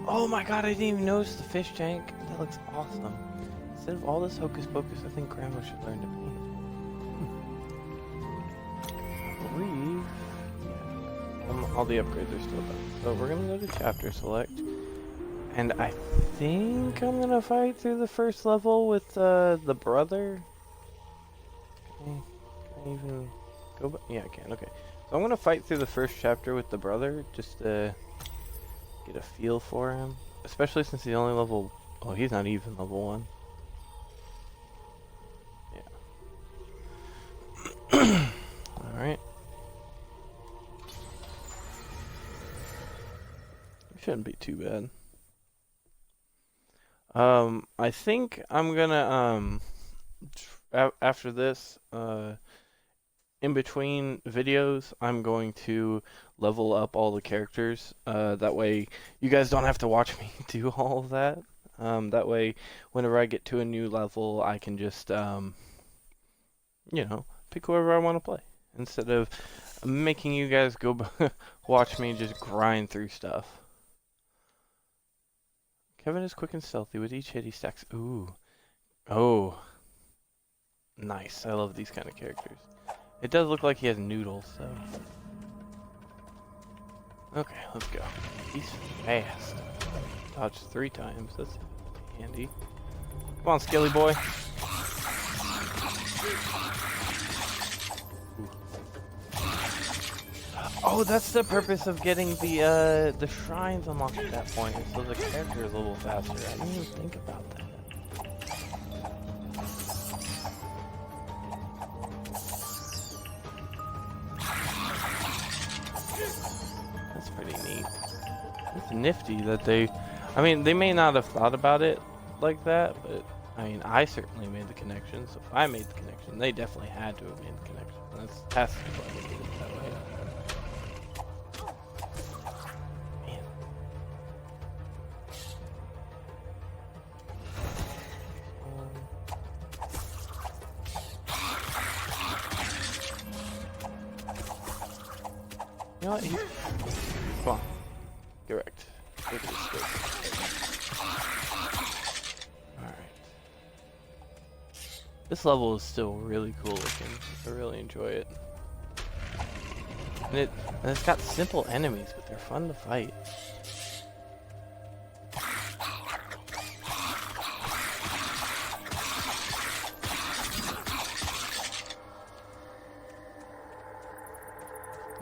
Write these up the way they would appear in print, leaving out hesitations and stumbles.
Oh my god, I didn't even notice the fish tank. That looks awesome. Instead of all this hocus pocus, I think Grandma should learn to paint. I believe, yeah, all the upgrades are still done. So we're gonna go to chapter select. And I think I'm gonna fight through the first level with the brother. Can I even go back? Yeah, I can. Okay. So I'm gonna fight through the first chapter with the brother, just to get a feel for him. Especially since he's only level... Oh, he's not even level 1. Yeah. Alright. Shouldn't be too bad. I think I'm gonna, after this, in between videos, I'm going to level up all the characters. That way, you guys don't have to watch me do all of that. That way, whenever I get to a new level, I can just, you know, pick whoever I want to play. Instead of making you guys go watch me just grind through stuff. Kevin is quick and stealthy. With each hit, he stacks. Ooh. Oh. Nice. I love these kind of characters. It does look like he has noodles, so. Okay, let's go. He's fast. Dodged 3 times. That's handy. Come on, Skilly boy. Ooh. Oh, that's the purpose of getting the shrines unlocked at that point, so the character is a little faster. I didn't even think about that. That's pretty neat. It's nifty that they... I mean, they may not have thought about it like that, but I mean, I certainly made the connection, so if I made the connection, they definitely had to have made the connection. That's why they did it that way. You know what? Come on. Get wrecked. Look at this scope. Alright. This level is still really cool looking. I really enjoy it. And it's got simple enemies, but they're fun to fight.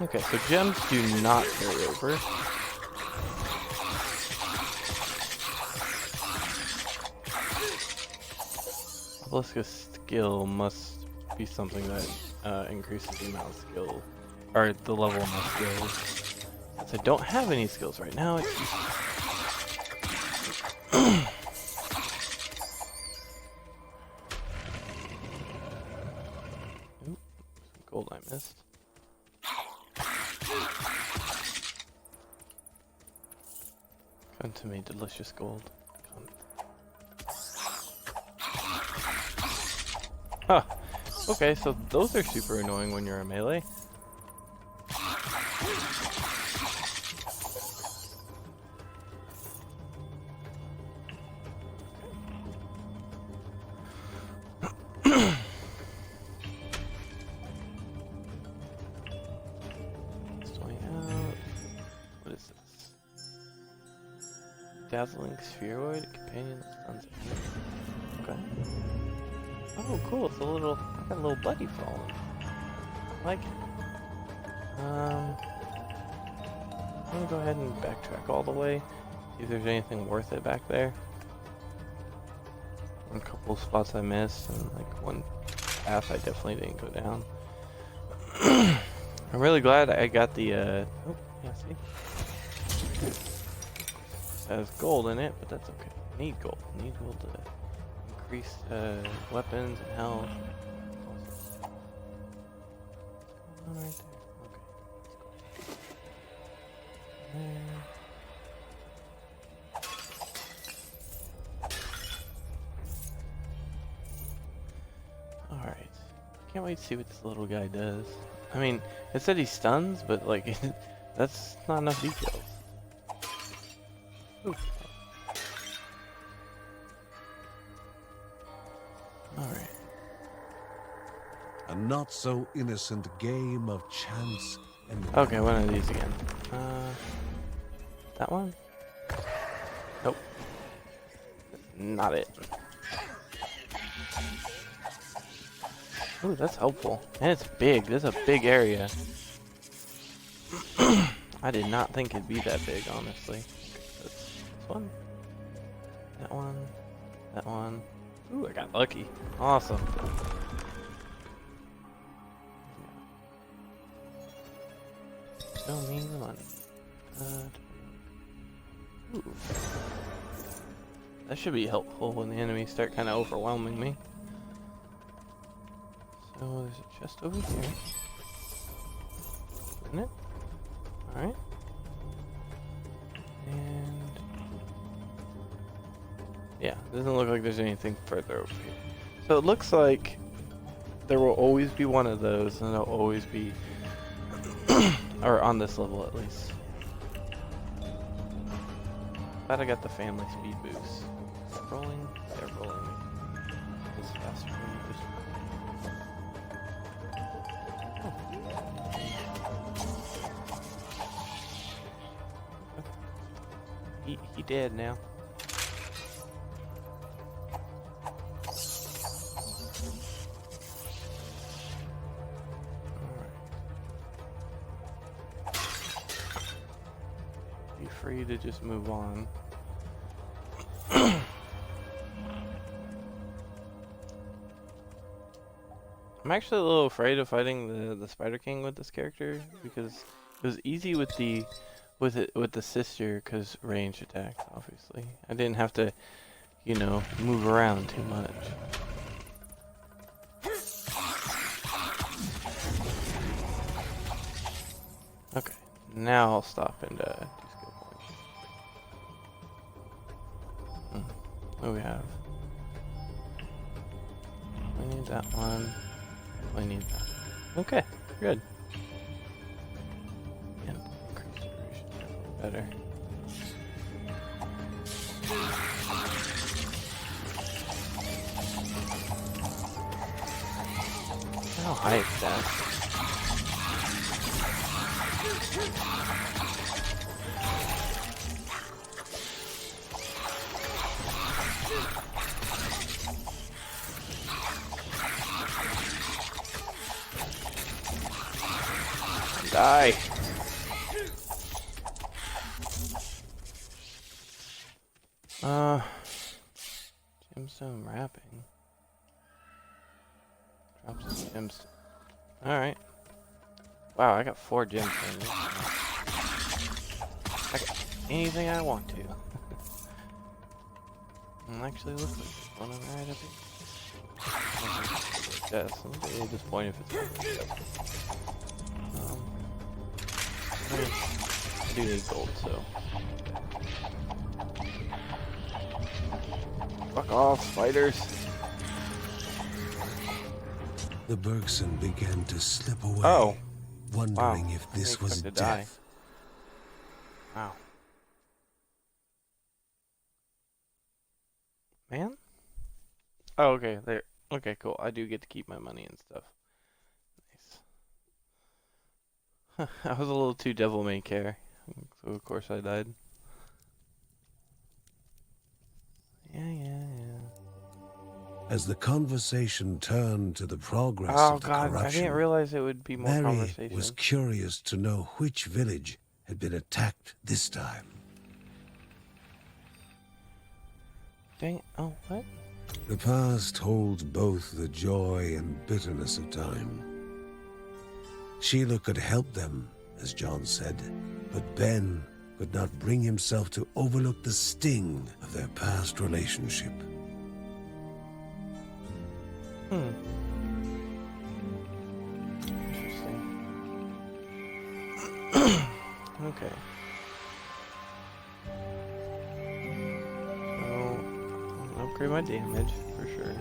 Okay, so gems do not carry over. Obelisk's skill must be something that increases the amount of skill, or the level of my skills. Since I don't have any skills right now, it's Oop, some gold I missed. Come to me, delicious gold. Come. Huh. Okay, so those are super annoying when you're a melee. Dazzling spheroid, companion that stuns it. Okay. Oh, cool. It's a little. I got a little buddy falling. I like it. I'm gonna go ahead and backtrack all the way. See if there's anything worth it back there. A couple of spots I missed, and like one path I definitely didn't go down. I'm really glad I got the. Oh, yeah. See. Has gold in it, but that's okay. Need gold. Need gold to increase weapons and health. Right there. Okay. Alright. Can't wait to see what this little guy does. I mean, it said he stuns, but like, that's not enough details. Ooh. Alright. A not so innocent game of chance and Okay, one of these again. That one? Nope. Not it. Ooh, that's helpful. And it's big. This is a big area. I did not think it'd be that big, honestly. This one. That one. That one. Ooh, I got lucky. Awesome. Show me the money. Ooh. That should be helpful when the enemies start kind of overwhelming me. So there's a chest over here. Isn't it? Alright. And yeah, doesn't look like there's anything further over here. So it looks like there will always be one of those, and there'll always be or on this level at least. Glad I got the family speed boost. Is it rolling? They're rolling. It's faster than this. He dead now. Be free to just move on. I'm actually a little afraid of fighting the Spider King with this character because it was easy with the sister because range attacks. Obviously, I didn't have to, you know, move around too much. Okay, now I'll stop and do skill points. What do we have? I need that one. I need that. Okay, good. And increase duration definitely better. How high is that? Die. Gemstone wrapping. Drops some gemstone. Alright. Wow, I got 4 gemstones. I got anything I want to. Actually looks like there's one right up here. Yes, I'm really disappointed if it's I do need gold, so. Fuck off, spiders. the Bergson began to slip away, wondering if this was death. Wow. Man? Oh, okay, there. Okay, cool. I do get to keep my money and stuff. Nice. I was a little too devil may care, so of course I died. Yeah. As the conversation turned to the progress Oh of the god, corruption, I didn't realize it would be more Mary conversation. was curious to know which village had been attacked this time. Dang, oh, what? The past holds both the joy and bitterness of time. Sheila could help them, as John said, but Ben could not bring himself to overlook the sting of their past relationship. Interesting. Okay. So, I'll upgrade my damage, for sure.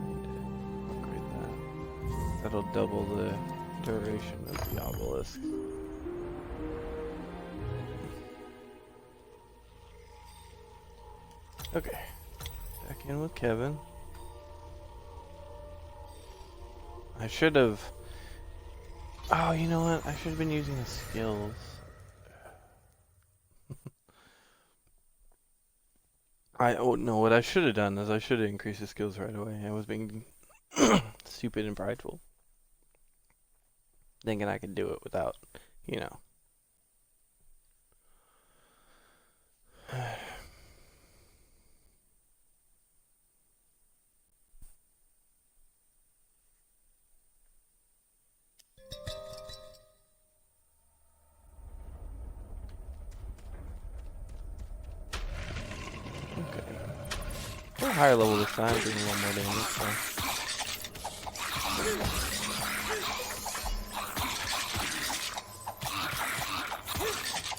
Need to upgrade that. That'll double the duration of the obelisk. Okay, back in with Kevin. I should have... Oh, you know what? I should have been using the skills. Oh no, what I should have done is I should have increased the skills right away. I was being stupid and prideful. Thinking I could do it without, you know. Okay. We're higher level this time, doing one more damage, so.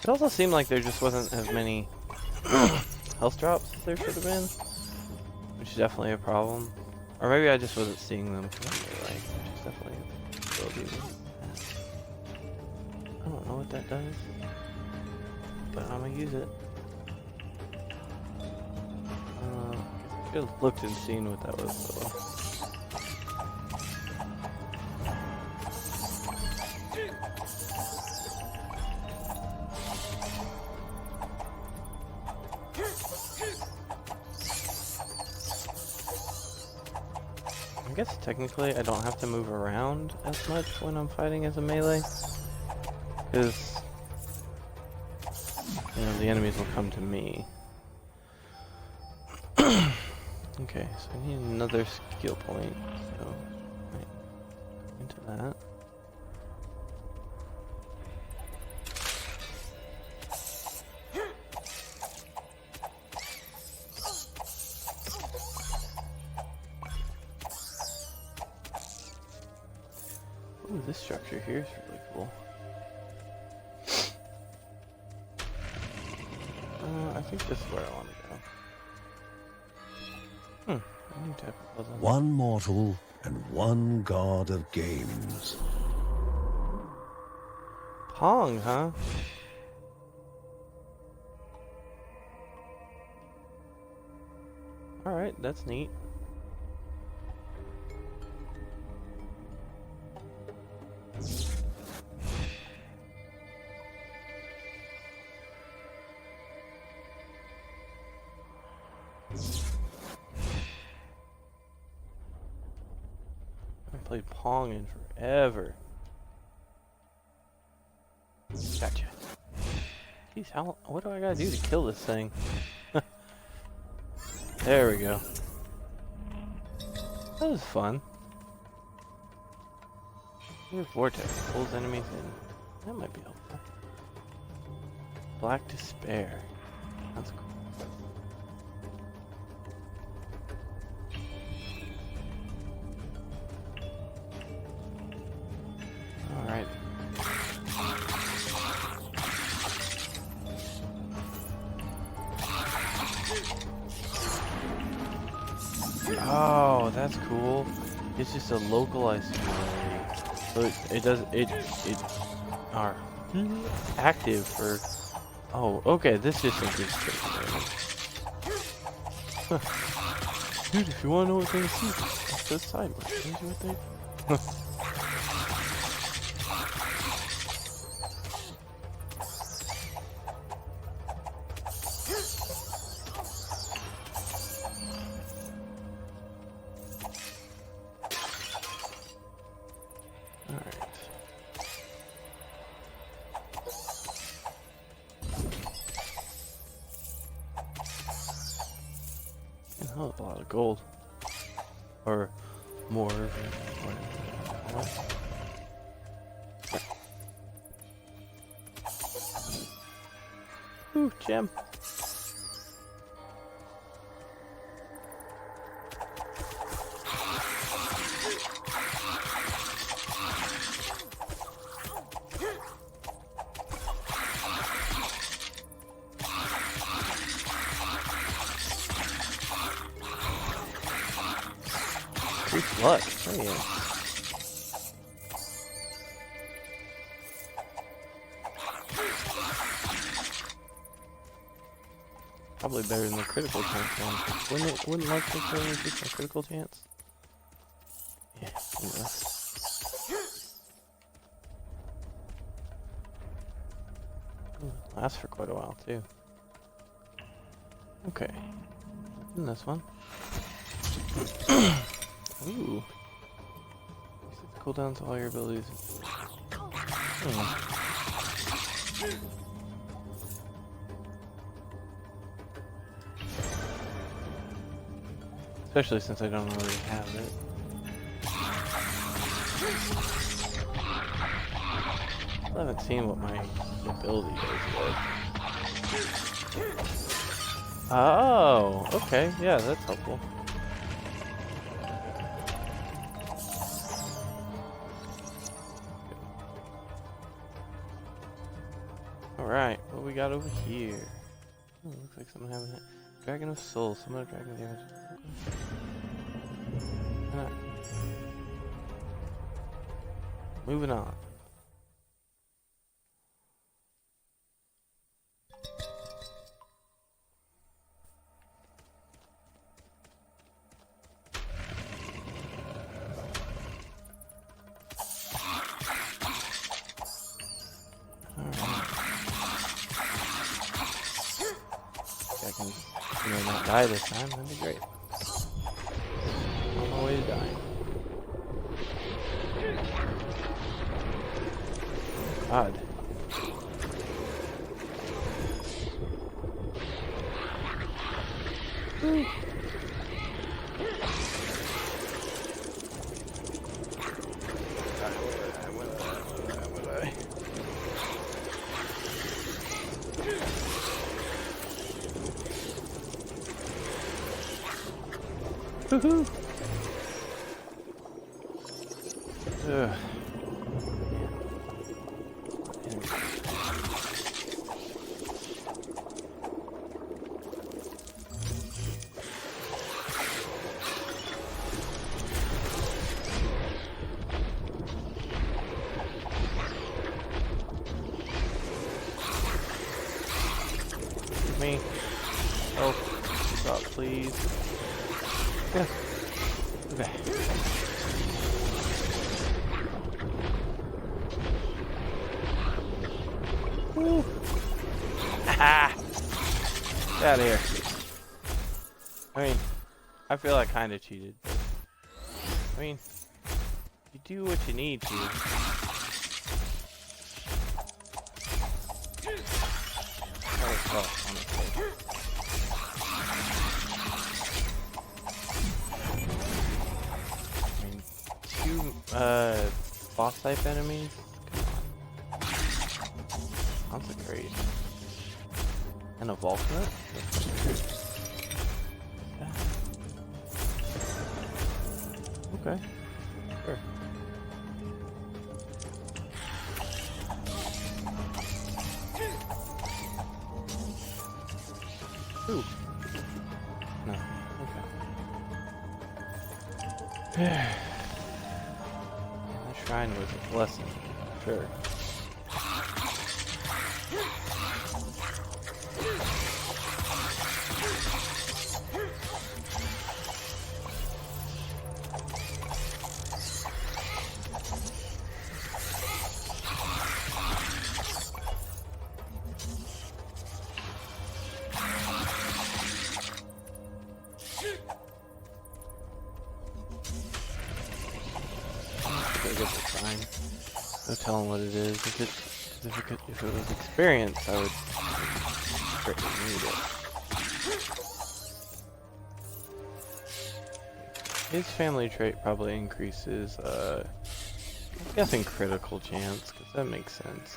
It also seemed like there just wasn't as many health drops as there should have been, which is definitely a problem. Or maybe I just wasn't seeing them correctly, which is definitely a ability. I don't know what that does, but I'm gonna use it. I should have looked and seen what that was though. I guess technically I don't have to move around as much when I'm fighting as a melee, because you know the enemies will come to me. Okay, so I need another skill point. So right into that. Ooh, this structure here is really cool. I think this is where I want to go. A new type of puzzle. One mortal and one god of games. Pong, huh? Alright, that's neat. I haven't played Pong in forever. Gotcha. Jeez, what do I gotta do to kill this thing? There we go. That was fun. Your vortex pulls enemies in. That might be helpful. Black Despair. That's cool. Alright. Oh, that's cool. It's just a localized ability. So it are active for. Oh, okay. This just increases damage. Dude, if you want to know what they see, it's this sideways. See what they. Oh, a lot of gold. Or more. Ooh, gem. Increased luck. Oh, yeah. Probably better than the critical chance one. Wouldn't luck necessarily increase my critical chance? Yeah, anyway. Lasts for quite a while too. Okay. In this one. Ooh. Cooldown to all your abilities. Especially since I don't already have it. I haven't seen what my ability is yet. Oh, okay. Yeah, that's helpful. Alright, what we got over here? Oh, looks like someone having it. Dragon of Soul, summon a dragon damage. Okay. Moving on. Not die this time, that'd be great. On my way to dying. God. Woo. Woohoo! Ugh. Me. Oh, stop, please. Yeah. Okay. Woo. Haha! Get out of here. I mean, I feel I kind of cheated. I mean, you do what you need to. That was tough, honestly. Boss type enemies? Come on. Consecrate. And a Volknut? Okay. Sure. Ooh. No. Okay. Shrine was a blessing, sure. No telling what it is. If it was experience, I would strictly need it. His family trait probably increases, I'm guessing critical chance, because that makes sense.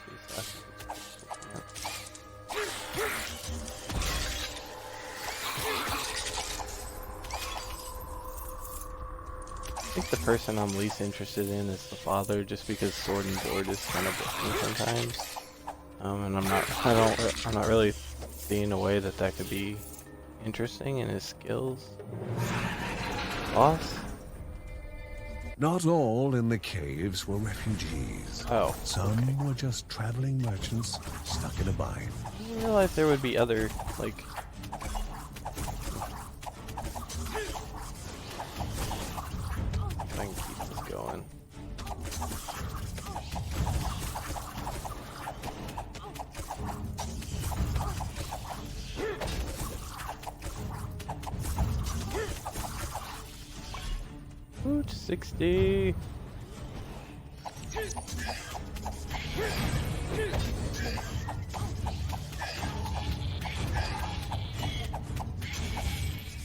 I think the person I'm least interested in is the father, just because Sword and Board is kind of boring sometimes. And I'm not really seeing a way that could be interesting in his skills. Boss? Not all in the caves were refugees. Oh. Some were just traveling merchants stuck in a bind. I didn't realize there would be other, like, Route 60.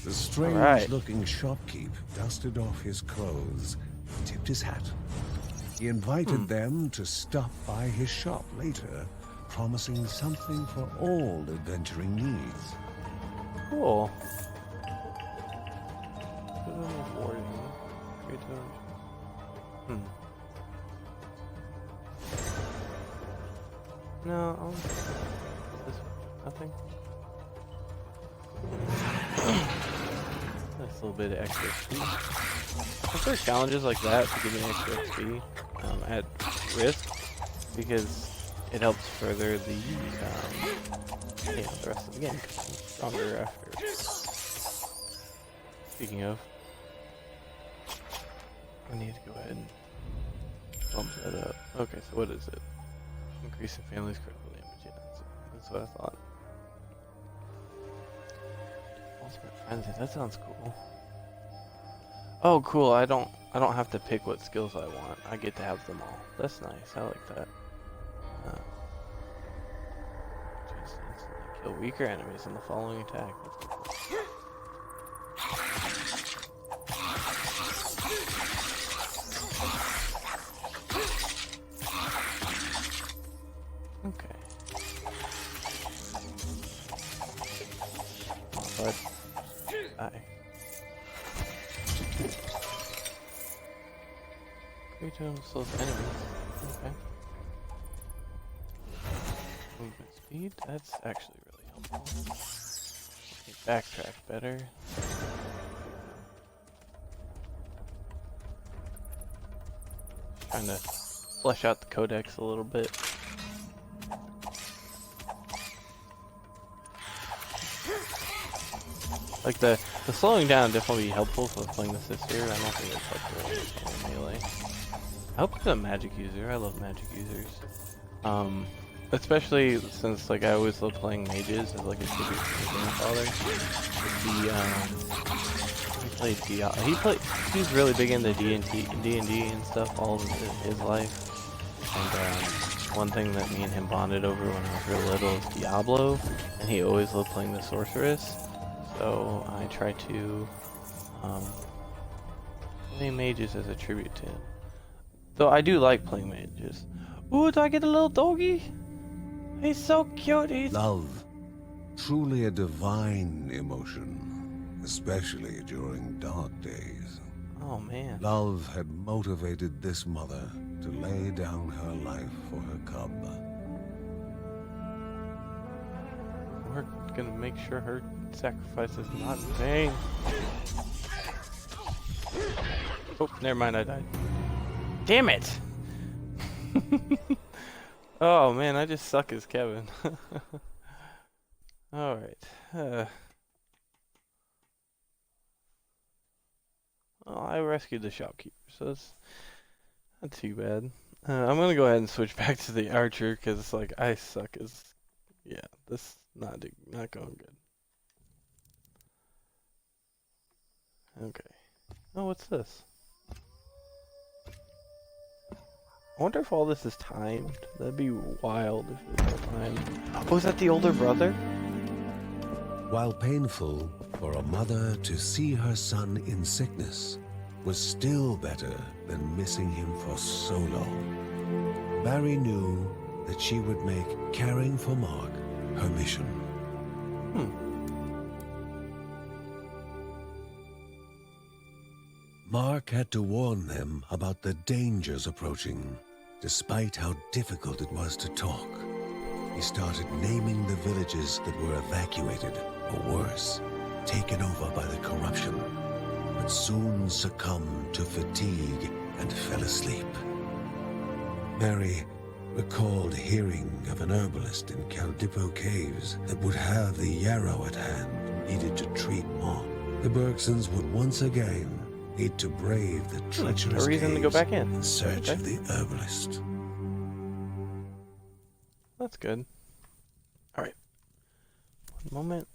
The All right. strange-looking shopkeep dusted off his clothes and tipped his hat. He invited them to stop by his shop later, promising something for all adventuring needs. Cool. Put on the boarding. Great to- No, this nothing. Nice little bit of extra XP. I prefer challenges like that to give me extra XP at risk, because it helps further the the rest of the game. 'Cause I'm stronger after. Speaking of, I need to go ahead and bump that up. Okay, so what is it? Increasing family's critical damage. Yeah, that's what I thought. Ultimate frenzy. That sounds cool. Oh, cool. I don't have to pick what skills I want. I get to have them all. That's nice. I like that. Just instantly kill weaker enemies in the following attack. That's cool. Okay. Come on, bud. Die. Great to slows enemies. Okay. Movement speed. That's actually really helpful. Can backtrack better. Trying to flesh out the codex a little bit. Like the slowing down definitely be helpful for playing the sister. I don't think it's helpful in melee. I hope it's a magic user. I love magic users. Especially since like I always love playing mages as like a tribute to my grandfather. He was really big into D&D and stuff all of his life. And one thing that me and him bonded over when I was real little is Diablo, and he always loved playing the sorceress. So I try to play mages as a tribute to him. Though I do like playing mages. Ooh, do I get a little doggy? He's so cute. Love, truly a divine emotion, especially during dark days. Oh man. Love had motivated this mother to lay down her life for her cub. We're gonna make sure her sacrifice is not in vain. Oh, never mind, I died. Damn it! Oh man, I just suck as Kevin. Alright. Well, I rescued the shopkeeper, so that's not too bad. I'm gonna go ahead and switch back to the archer, because it's like, I suck as... Yeah, this not going good. Okay. Oh, what's this? I wonder if all this is timed. That'd be wild if it was all timed. Oh, is that the older brother? While painful for a mother to see her son in sickness was still better than missing him for so long, Mary knew that she would make caring for Mark her mission. Mark had to warn them about the dangers approaching, despite how difficult it was to talk. He started naming the villages that were evacuated, or worse, taken over by the corruption, but soon succumbed to fatigue and fell asleep. Mary recalled hearing of an herbalist in Caldipo Caves that would have the yarrow at hand needed to treat Mark. The Bergsons would once again need to brave the treacherous a reason to go back in search of the herbalist. That's good. Alright. One moment.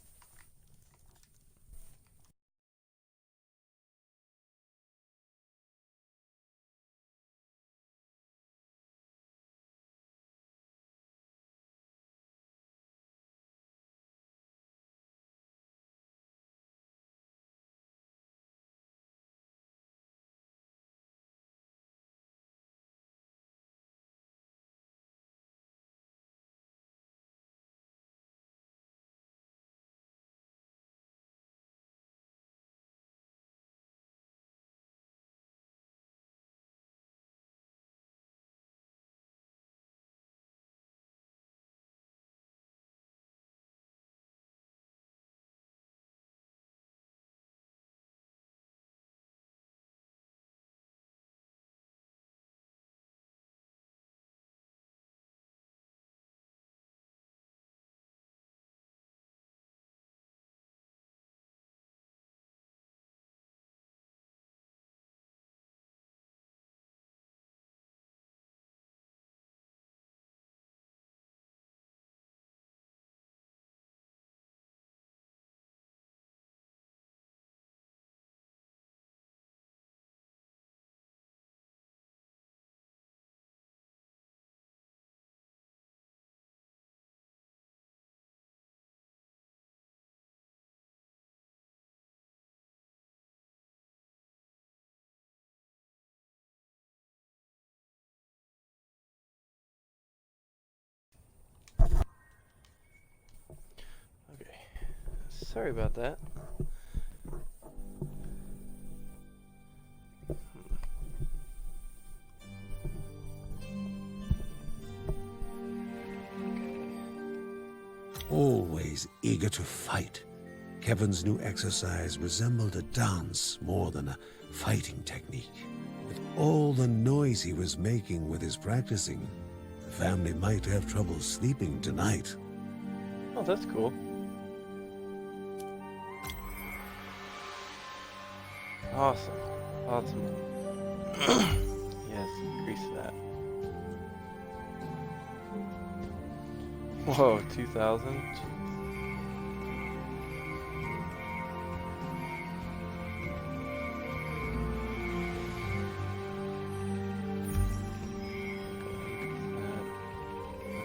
sorry about that. Always eager to fight, Kevin's new exercise resembled a dance more than a fighting technique. With all the noise he was making with his practicing, the family might have trouble sleeping tonight. Oh, that's cool. Awesome. Awesome. Yes, increase that. Whoa, 2,000?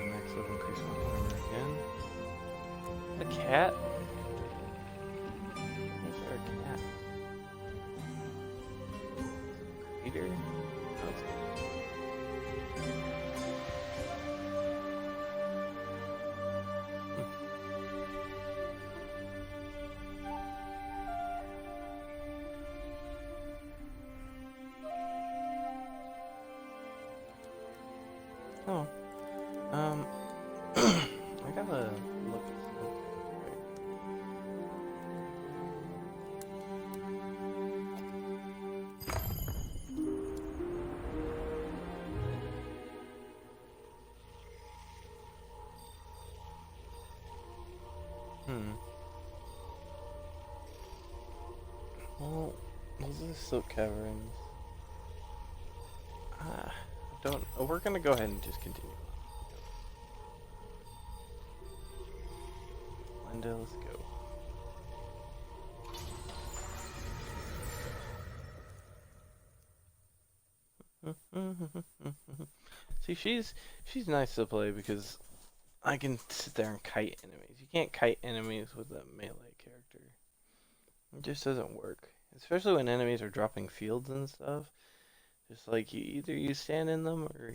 Next level increase my armor again. A cat? Is there a cat? Peter? That's Oh, I gotta look at something. Well, those are silk caverns. Don't. We're gonna go ahead and just continue. Linda, let's go. See, she's nice to play because I can sit there and kite enemies. You can't kite enemies with a melee character. It just doesn't work. Especially when enemies are dropping fields and stuff. Just like either you stand in them or,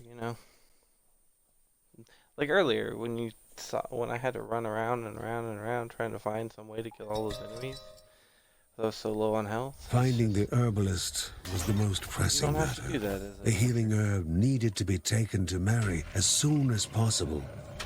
like earlier when I had to run around and around and around trying to find some way to kill all those enemies. I was so low on health. Finding the herbalist was the most pressing you don't have matter. to do that, is it? The healing herb needed to be taken to Mary as soon as possible.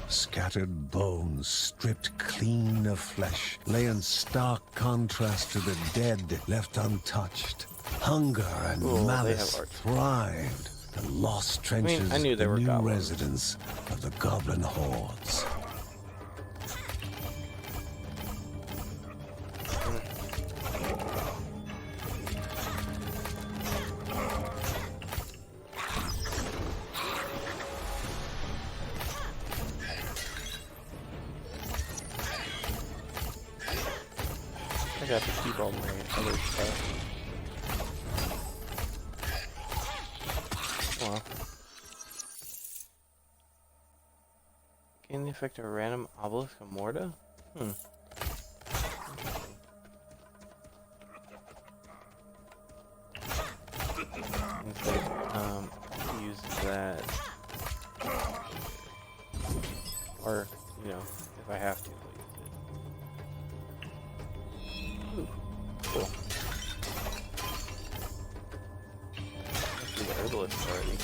Scattered bones, stripped clean of flesh, lay in stark contrast to the dead left untouched. Hunger and malice thrived. The lost trenches, I knew they the were new goblins. residence of the goblin hordes. I got to keep all my other stuff. Well. Gain the effect of a random obelisk of Morta? Instead, use that. Or, if I have to, I'll use it. Ooh, cool. Let's do the herbalist already.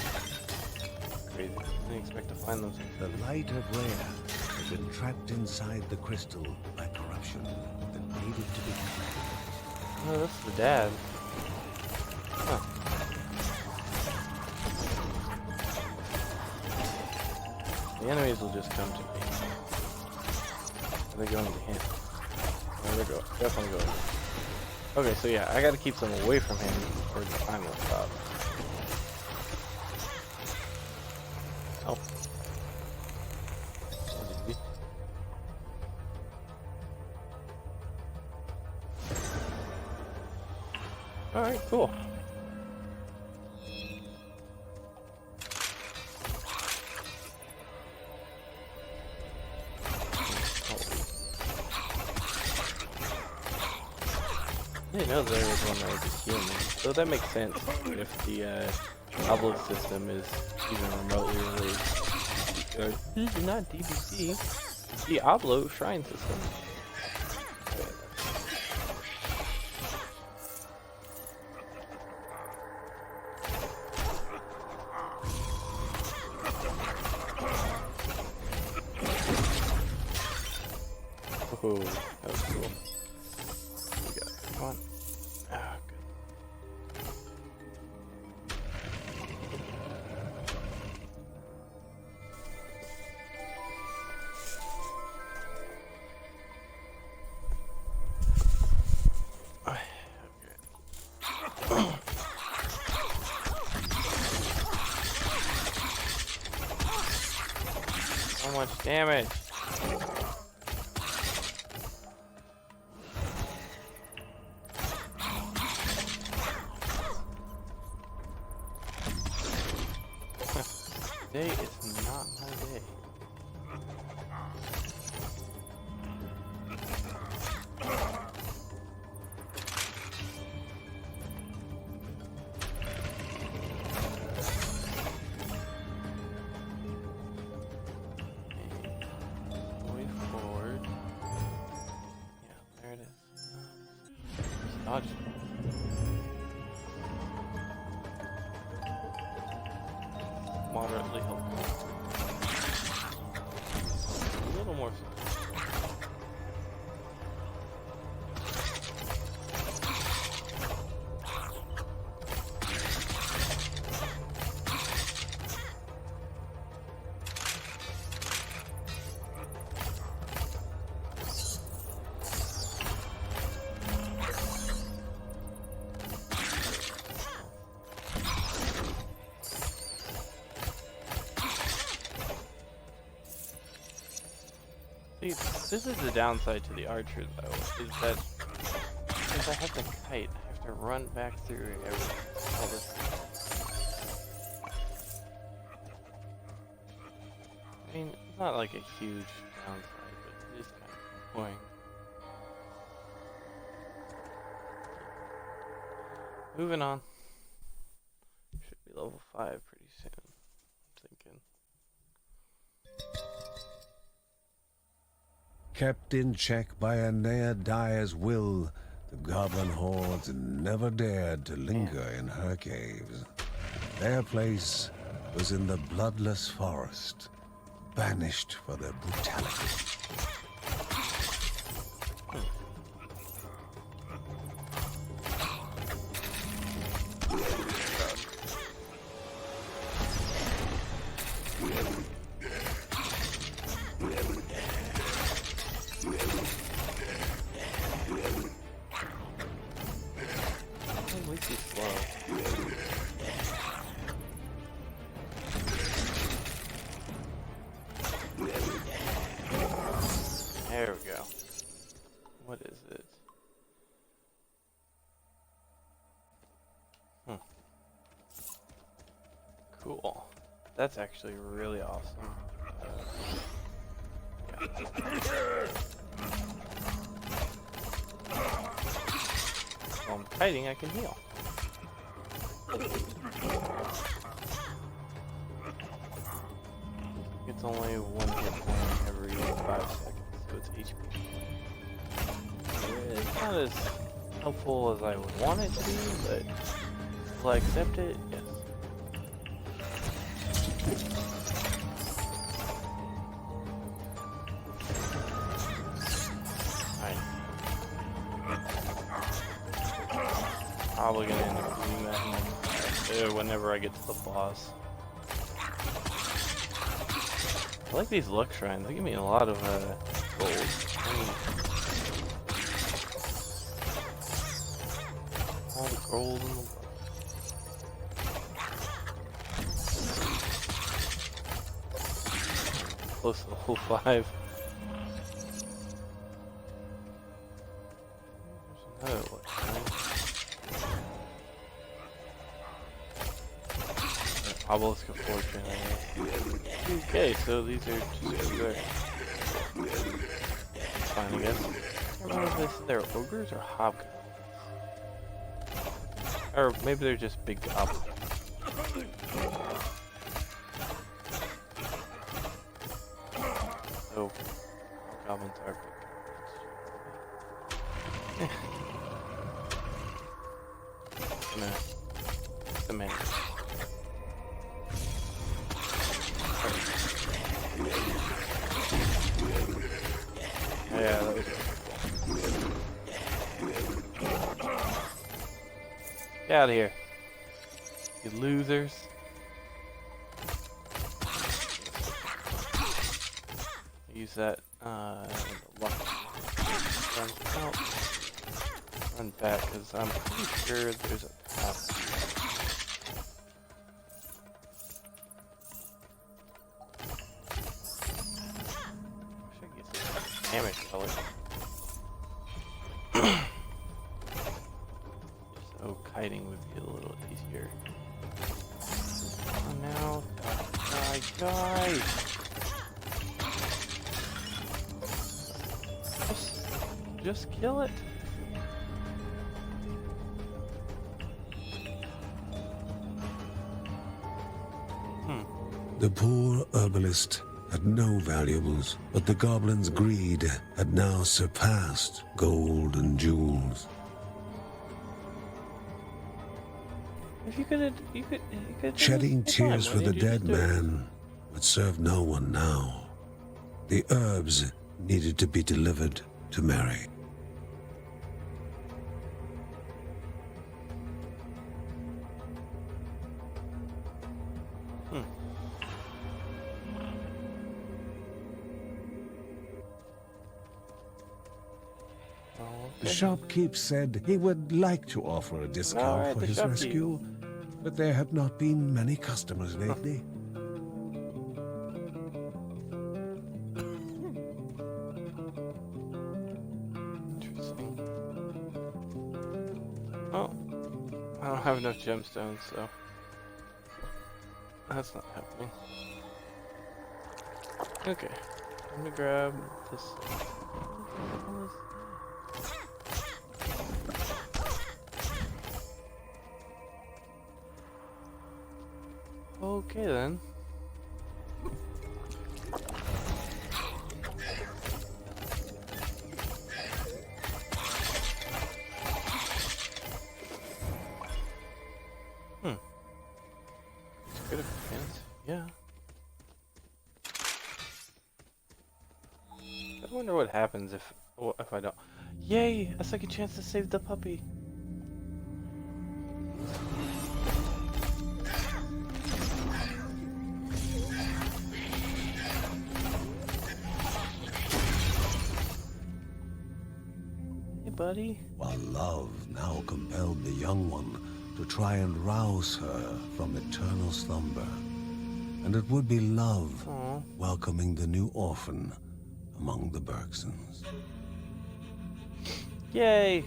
Crazy. I didn't expect to find them. The light of Rhea had been trapped inside the crystal by corruption that needed to be cleansed. Oh, that's the dad. Huh. The enemies will just come to me. Are they going to him? Where they go? Definitely going. Okay, so yeah, I gotta keep them away from him or the time will stop. Oh. Alright, cool. I didn't know there was one that was a human, so that makes sense if the obelisk system is even remotely related. This is not DBC, it's the Oblo Shrine System. Whoa, that was cool. We got it. Come on. Ah, good. So much damage. Today is not my day. Way forward. Yeah, there it is. Dodge. Moderately helpful. A little more. See, this is the downside to the archer, though, is that since I have the kite, I have to run back through all this. I mean, it's not like a huge downside, but it is kind of annoying. Moving on. Should be level 5 pretty soon, I'm thinking. Kept in check by a ne'er-dyer's will, the goblin hordes never dared to linger in her caves. Their place was in the bloodless forest, banished for their brutality. At least he's slow. There we go. What is it? Cool. That's actually really awesome. While I'm kiting, I can heal. It's only one hit point every 5 seconds, so it's HP. It's not as helpful as I would want it to be, but will I accept it? Yes. Probably gonna end up doing that whenever I get to the boss. I like these luck shrines. They give me a lot of gold. All the gold in the world. Close to level 5. There's another luck shrine. Obelisk of Fortune, I guess. Okay, so these are just there. Fine, I guess. I don't know if they're ogres or hobgoblins. Or maybe they're just big goblins. Oh, goblins are big goblins. The man. Yeah, that was Get out of here. You losers. Use that, luck. Run out. Run back, because I'm pretty sure there's a path. Wish I could get some damage color. So kiting would be a little easier. Oh, now, die. Just kill it. The poor herbalist had no valuables, but the goblin's greed had now surpassed gold and jewels. If you could Shedding tears for the dead man would serve no one now. The herbs needed to be delivered to Mary. The shopkeep said he would like to offer a discount for his rescue, but there have not been many customers lately. Interesting. Oh, I don't have enough gemstones, so that's not happening. Okay, I'm gonna grab this. Okay then. Good of a chance. Yeah. I wonder what happens if I don't. Yay! A second chance to save the puppy. Buddy. While love now compelled the young one to try and rouse her from eternal slumber. And it would be love welcoming the new orphan among the Bergsons. Yay!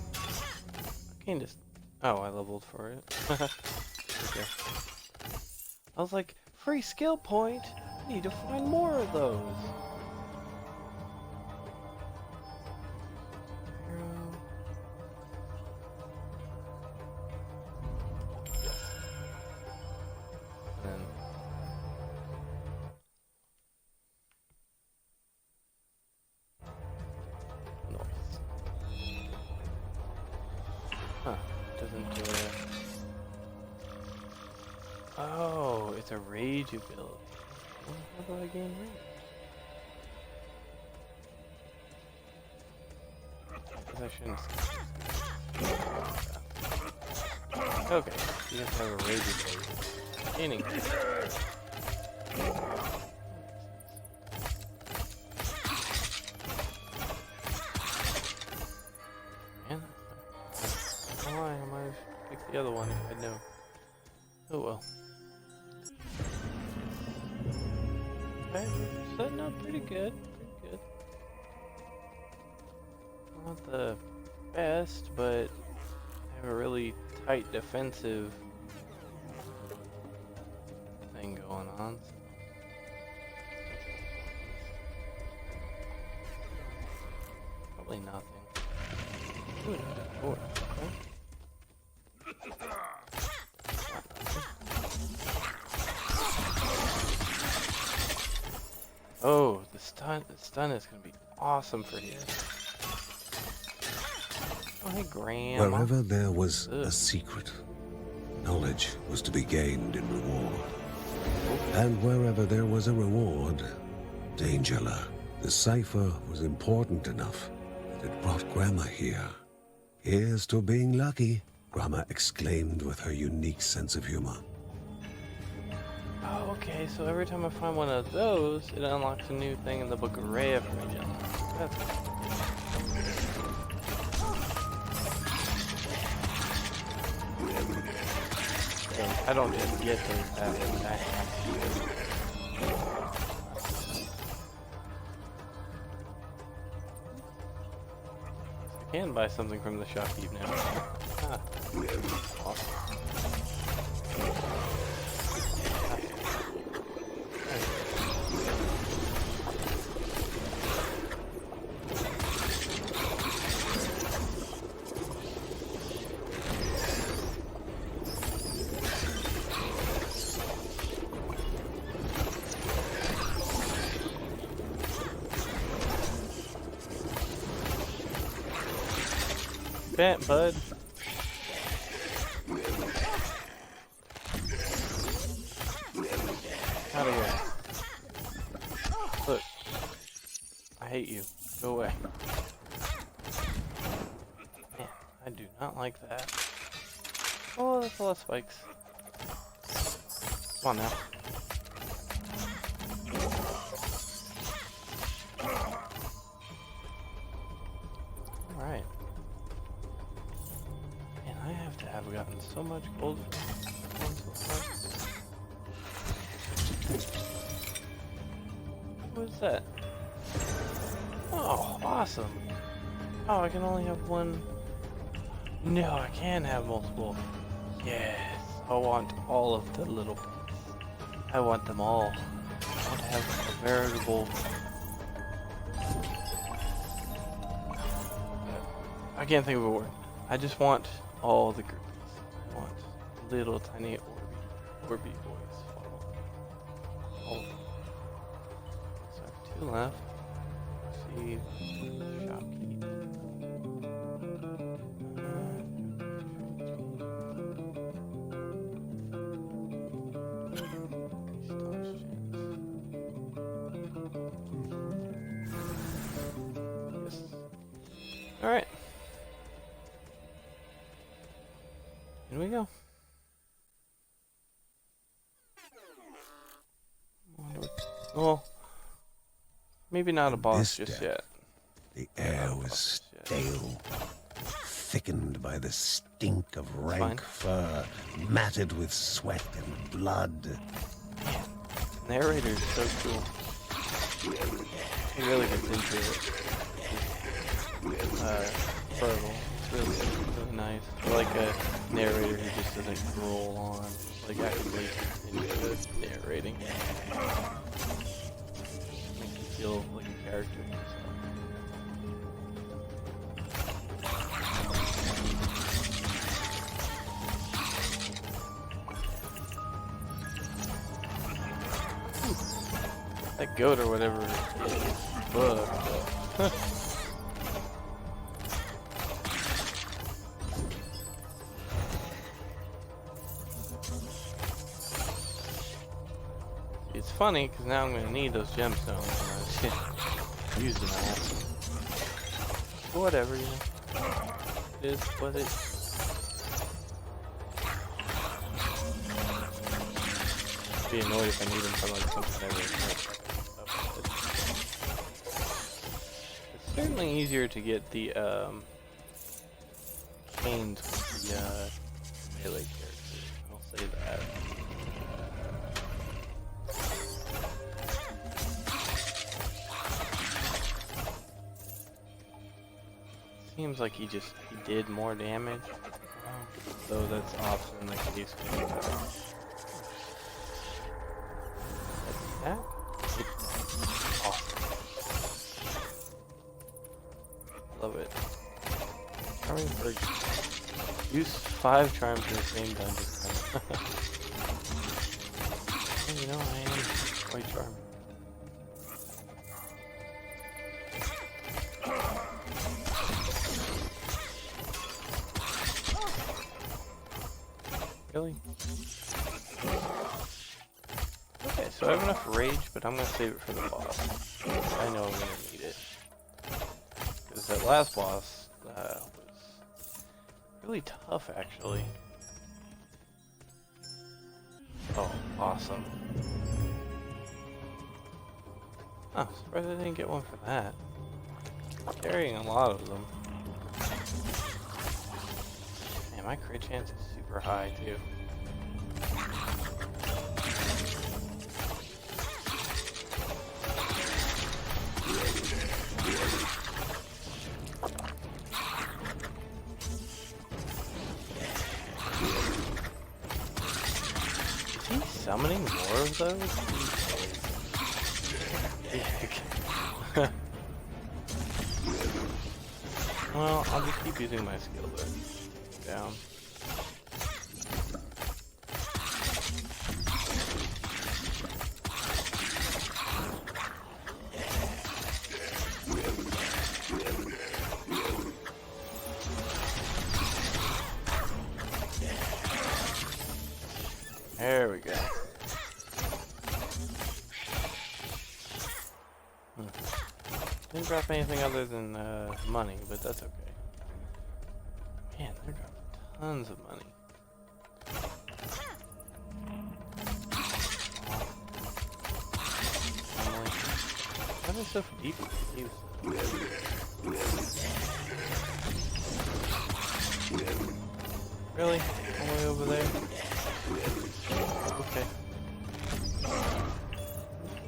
I can just... Oh, I leveled for it. Okay. I was like, free skill point? I need to find more of those. Oh, it's a rage ability. How do I gain rage? I shouldn't. Okay, you have to have a rage ability. Gaining. Man, why am I pick the other one if I know? Oh well. Okay, we're setting up pretty good. Pretty good. Not the best, but I have a really tight defensive thing going on. So. Probably nothing. Ooh, four. Okay. Oh, the stun is gonna be awesome for here. Oh, hey, Grandma. Wherever there was a secret, knowledge was to be gained in reward. And wherever there was a reward, danger lurked. The cipher was important enough that it brought Grandma here Here's to being lucky, Grandma exclaimed with her unique sense of humor. Oh, okay, so every time I find one of those, it unlocks a new thing in the Book of Ray for me to unlock. That's so I don't just get those patterns, I have to. I can buy something from the shopkeep now. Ah, awesome. Bent, bud. Out of here. Look. I hate you. Go away. Man, I do not like that. Oh, that's a lot of spikes. Come on now. Alright. I've gotten so much gold. What is that? Oh, awesome. Oh, I can only have one. No, I can have multiple. Yes, I want all of the little bits. I want them all. I want to have a veritable... I can't think of a word. I just want all the groupies. I want little tiny Orby boys. All of them. So I have 2 left. Let's see. Shopkeep. Yes. Alright. Here we go. Well, maybe not a boss just yet. The air was stale, thickened by the stink of rank fur, matted with sweat and blood. Man, the narrator is so cool. He really gets into it. Fertile. It's really nice. I like a narrator who just doesn't roll on, like actually into narrating. Makes you feel like a character. That goat or whatever is bugged. It's funny because now I'm going to need those gemstones and I use them all. Whatever, you know. It is what it is. I'd be annoyed if I need them for like something I really care. It's certainly easier to get the chains with the melee characters. I'll say that. Seems like he did more damage, though that's often the case with that. Awesome. Love it. Charming Perk. Use 5 charms in the same dungeon. Well, you know, I am quite charming. Really? Okay, so I have enough rage, but I'm gonna save it for the boss. I know I'm gonna need it. Because that last boss was really tough, actually. Oh, awesome. Oh, surprised I didn't get one for that. Carrying a lot of them. Man, my crit chance is super high, too. Is he summoning more of those? Well, I'll just keep using my skill down. There we go. Didn't drop anything other than money, but that's okay. Man, they're dropping tons of money. Why are they so deep? Really? All the way over there? Okay.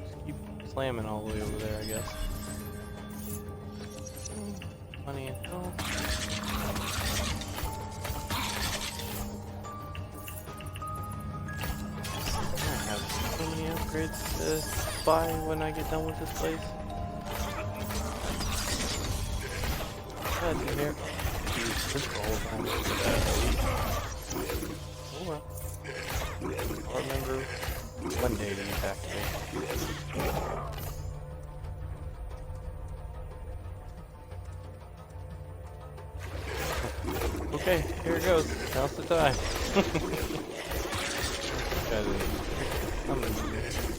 Just keep slamming all the way over there, I guess. Money and health. I have so many upgrades to buy when I get done with this place. That's in here. Use this the whole time. Oh well. I'll remember one day to get back today. Okay, here it goes. Now's the time.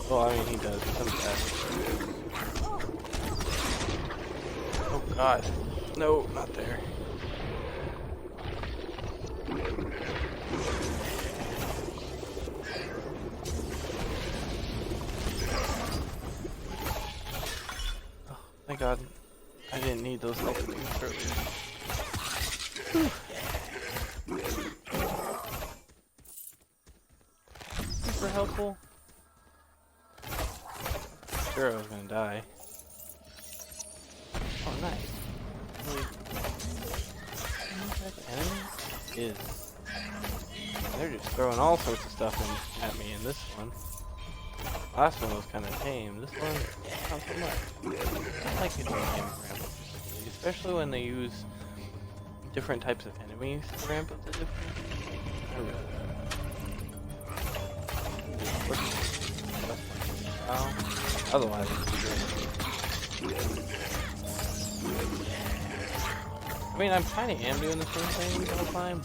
Well, I mean, he does. Oh god. No, not there. Oh, thank god. I didn't need those health things earlier. Super helpful. Sure, I was gonna die. Oh, nice. Enemy is. They're just throwing all sorts of stuff at me in this one. Last one was kind of tame. This one, not so much. I like getting him ramp, especially when they use different types of enemies to ramp up the difference. I really otherwise, I mean, I'm kind of am doing the same thing all the time.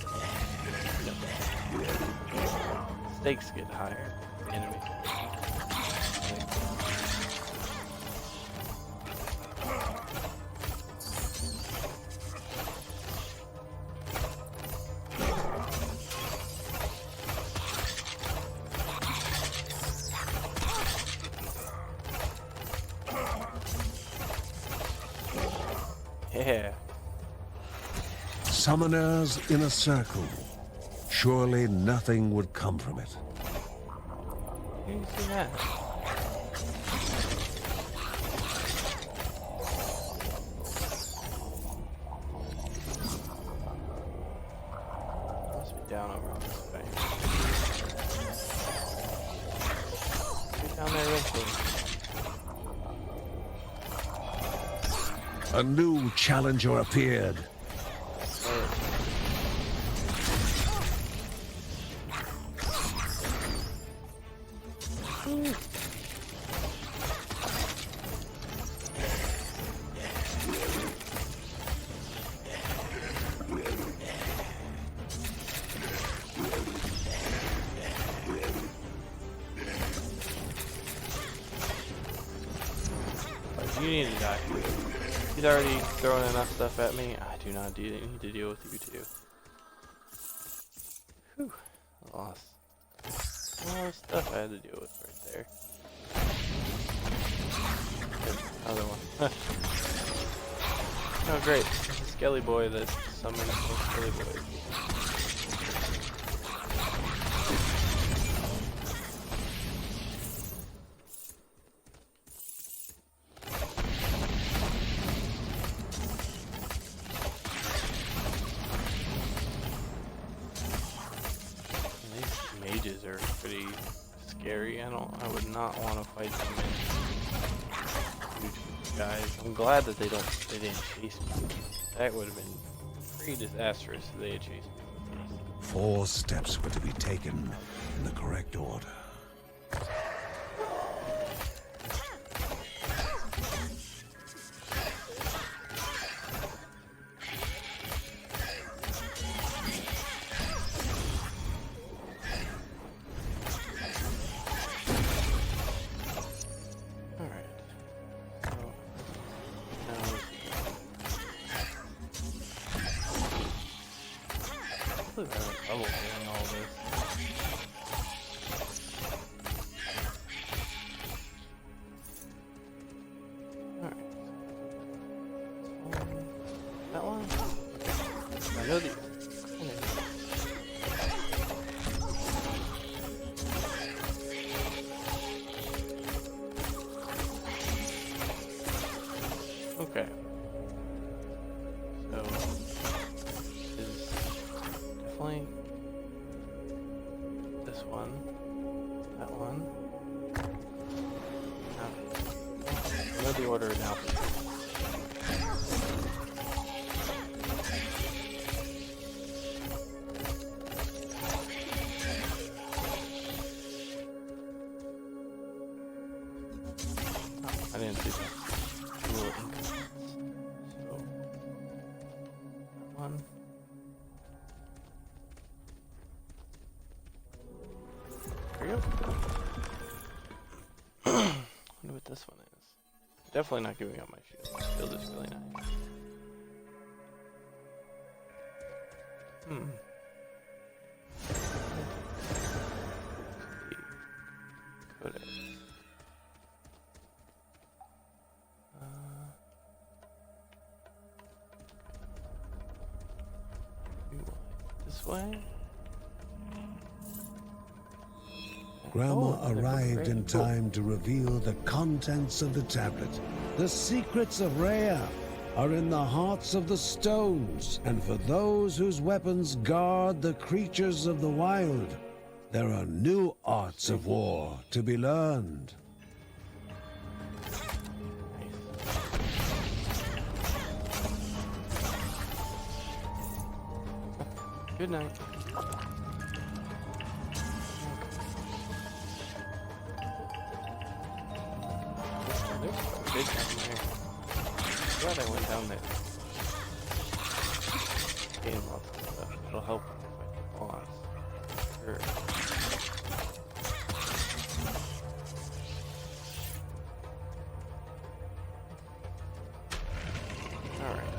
Stakes get higher. Enemies. Yeah. Summoners in a circle. Surely nothing would come from it. Where do you see that? Must be down over on this way. Get down there eventually. A new challenger appeared. You need to die. He's already throwing enough stuff at me. I do not need to deal with you two. Whew. Lost all the stuff I had to deal with right there. There's another one. Oh great, it's a skelly boy that summoned more skelly boys. Mages are pretty scary. I would not want to fight them in huge guys. I'm glad that they didn't chase me. That would have been pretty disastrous if they had chased me with this. 4 steps were to be taken in the correct order. Hopefully they're having trouble doing all this. Alright. That one? I know the... Okay. So... definitely this one, that one. I know the order now. Oh, I didn't see that. Cool. So, that one. There you go. I wonder what this one is. Definitely not giving up my shield. My shield is really nice. Codex. This way? Grandma Oh, arrived in time to reveal the contents of the tablet. The secrets of Rhea are in the hearts of the stones, and for those whose weapons guard the creatures of the wild, there are new arts of war to be learned. Good night. Big down there. Glad I went down there. Gain lots of stuff. It'll help when I fight the boss. Sure. Alright.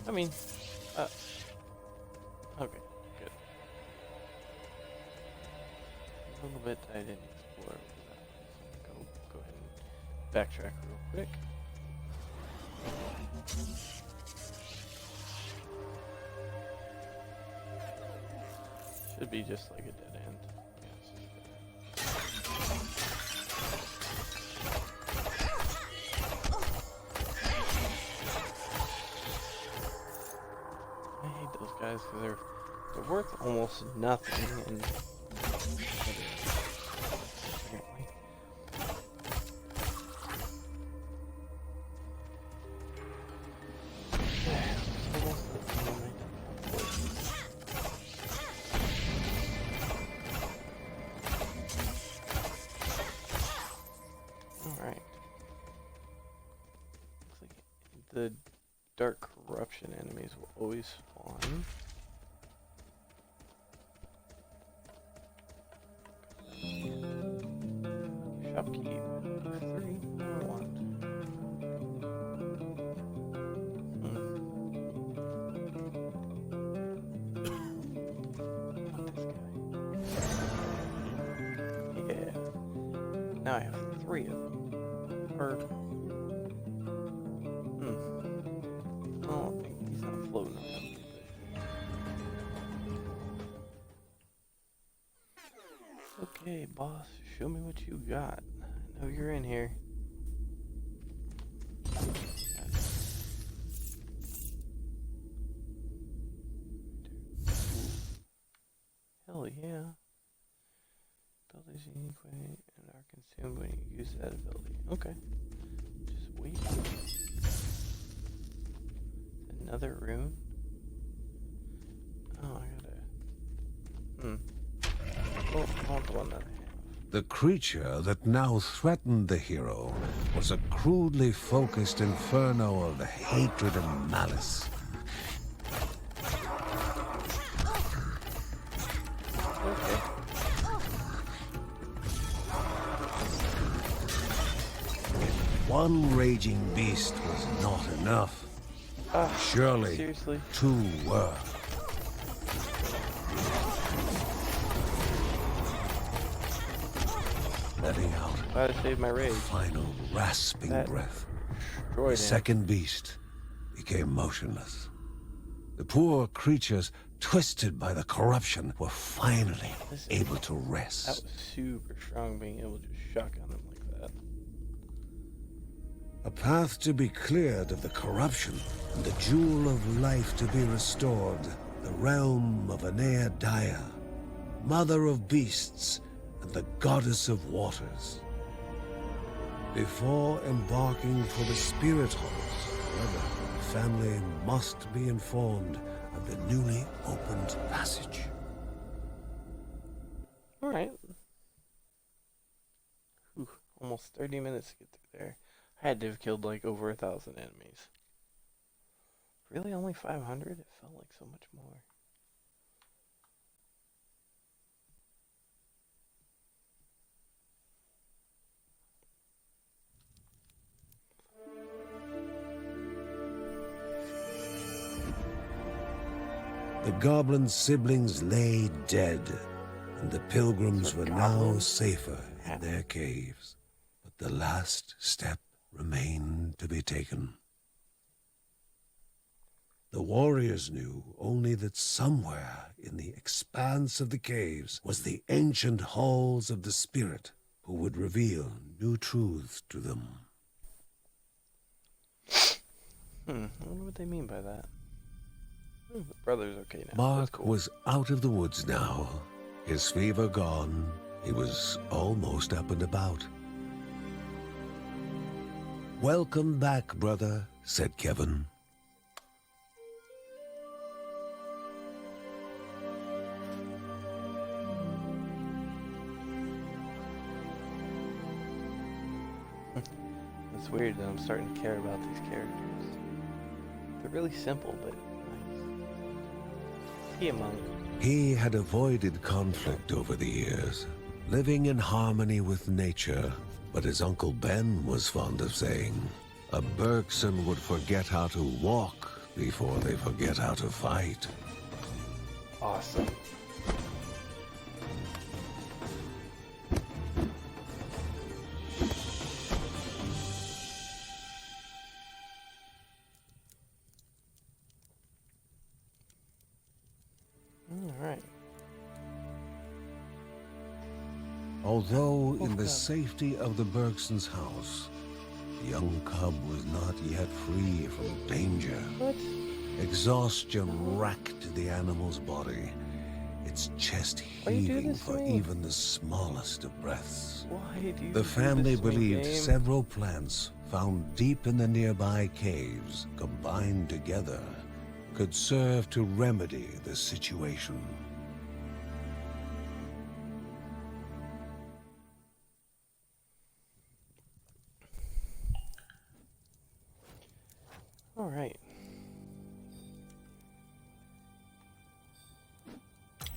I mean, okay. A little bit I didn't explore that way, so go ahead and backtrack real quick. Should be just like a dead end. Yes. I hate those guys because they're worth almost nothing and Alright. Looks like the dark corruption enemies will always spawn. Shopkeep 3 1. Now I have 3 of them. Or, I don't think he's not floating around. Okay, boss, show me what you got. I know you're in here. Hell yeah. Abilities unique way and are consumed when you use that ability. Okay. Just wait. Another rune? Oh, I gotta... Oh, I want the one that I have. The creature that now threatened the hero was a crudely focused inferno of hatred and malice. Okay. One raging beast was not enough. Surely, Seriously? 2 were. Letting out Glad I saved my rage. a final rasping That breath. destroyed The him. second beast became motionless. The poor creatures, twisted by the corruption, were finally able to That rest. was super strong, being able to just shotgun him like that. A path to be cleared of the corruption, and the jewel of life to be restored. The realm of Anea Daya, mother of beasts, and the goddess of waters. Before embarking for the spirit halls, however, the family must be informed of the newly opened passage. Alright. Almost 30 minutes to get through there. I had to have killed like over 1,000 enemies. Really, only 500? It felt like so much more. The goblin siblings lay dead, and the pilgrims So were now goblins safer in their caves. But the last step remained to be taken. The warriors knew only that somewhere in the expanse of the caves was the ancient halls of the spirit who would reveal new truths to them. I wonder what they mean by that. The brother's okay now. That's Mark cool. was out of the woods now. His fever gone, he was almost up and about. "Welcome back, brother," said Kevin. It's weird that I'm starting to care about these characters. They're really simple, but nice. He a monk. He had avoided conflict over the years, living in harmony with nature. But as Uncle Ben was fond of saying, a Bergson would forget how to walk before they forget how to fight. Awesome. Alright. Although in the safety of the Bergsons' house, the young cub was not yet free from danger. What? Exhaustion racked the animal's body, its chest Why you do heaving this to for me? even the smallest of breaths. Why do you The do family this to me, believed game? several plants found deep in the nearby caves, combined together, could serve to remedy the situation. Alright.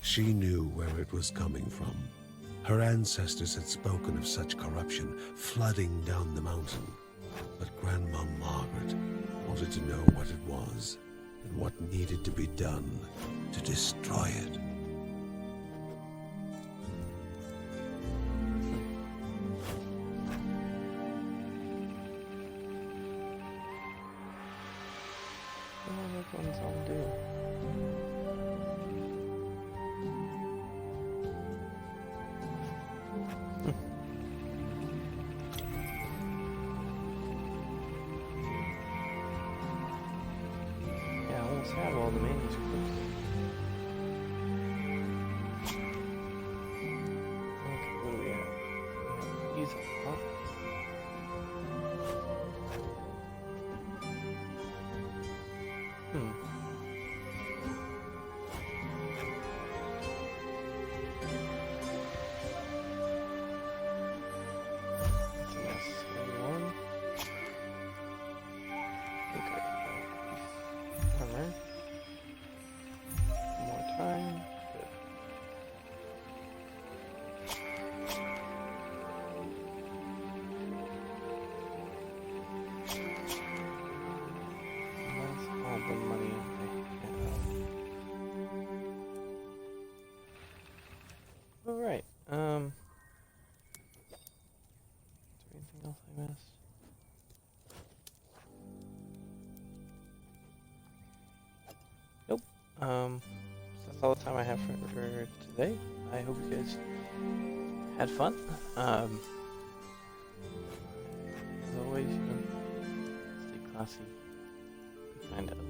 She knew where it was coming from. Her ancestors had spoken of such corruption flooding down the mountain. But Grandma Margaret wanted to know what it was and what needed to be done to destroy it. So that's all the time I have for today. I hope you guys had fun. As always, stay classy, be kind to others.